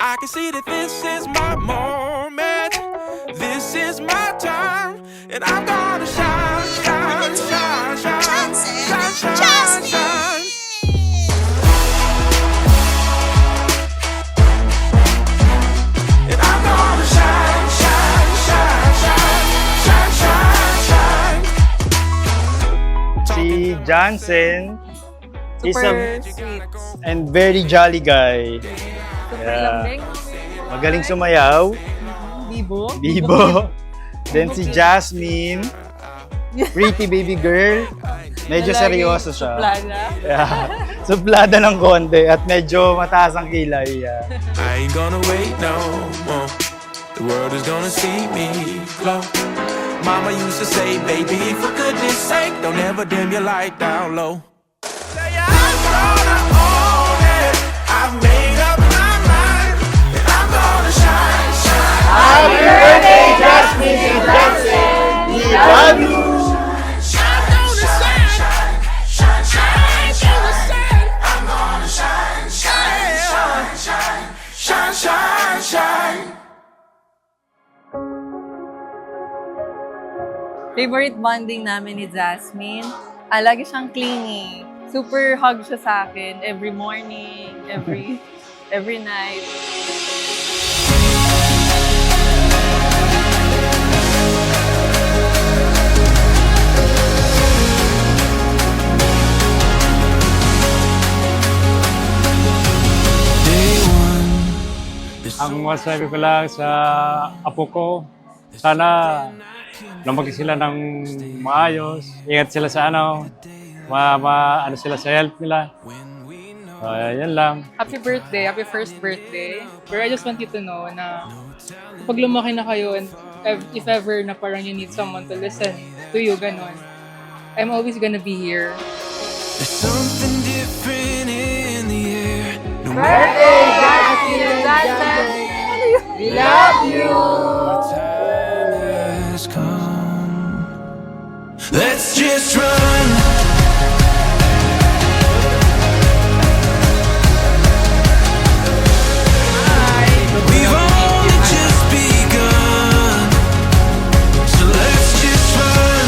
I can see that this is my moment. This is my time, and I'm gonna shine, shine, shine, shine, shine, shine, shine. And I'm gonna shine, shine, shine, shine, shine, shine, shine. Si Jansen is Super a sweet. and very jolly guy. Super Yeah. lambing. Magaling sumayaw. Bibo. Bibo. Then si Jasmine, pretty baby girl. Medyo seryoso siya. Suplada. Yeah. Suplada ng konti at medyo mataas ang kilay. Yeah. I ain't gonna wait no more. The world is gonna see me glow. Mama used to say, baby, for goodness sake, don't ever dim your light down low. Say I'm gonna own it. I've made up my mind, and I'm gonna shine, shine. Happy birthday, Jasmine and Jansen! We love you! Shine on the sun, shine, shine, shine, shine the sun. I'm gonna shine, shine, shine, shine, shine, shine, shine. Favorite bonding namin ni Jasmine. Lagi siyang clingy. Super hug siya sa akin every morning, every night. Day one, Ang masabi ko lang sa apo ko, sana lumaki sila ng maayos, ingat sila sa ano sila sa health nila. Yan lang. Happy birthday, happy first birthday. But I just want you to know na kapag lumaki na kayo and if ever na parang you need someone to listen to you, ganon, I'm always gonna be here. there's something different in the air. No Birthday, Jasmine and Jansen! We love you! time has come. Let's just run. We've only just begun. So let's just run.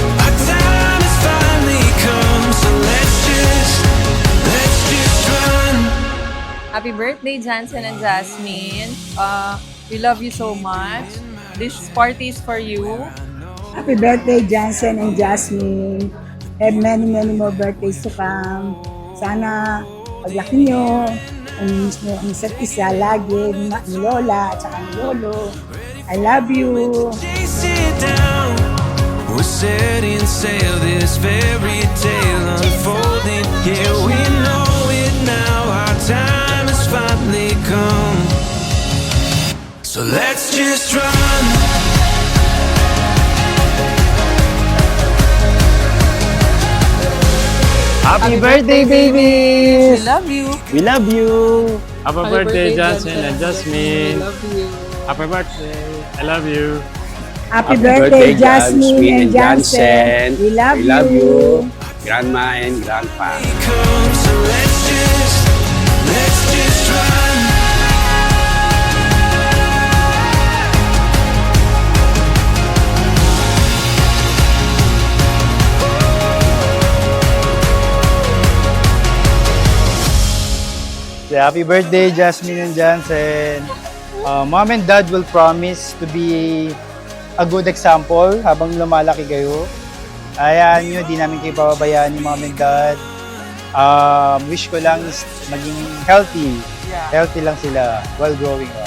Our time has finally come. So let's just run. Happy birthday, Jansen and Jasmine. We love you so much. This party is for you. Happy birthday, Jansen and Jasmine. Have many, many more birthdays to come. Sana paglaki nyo, ang miss nyo ang isa't isa lagi, ni Lola at saka ni Lolo. I love you. Chase it down. We're setting sail, this fairy tale unfolding. Yeah, we know it now. Our time has finally come. So let's just run. Happy birthday, We babies! love you! We love you! Happy Happy birthday, birthday, Jansen and I Jasmine. love you. Happy birthday. I love you. Happy birthday, Jasmine and Jansen. We love you. Grandma and Grandpa. Come, so let's just run. Happy birthday, Jasmine and Jansen. Mom and Dad will promise to be a good example habang lumalaki kayo. Ayan nyo, di namin kayo pababayaan ni Mom and Dad. Wish ko lang is maging healthy. Yeah. Healthy lang sila while growing up.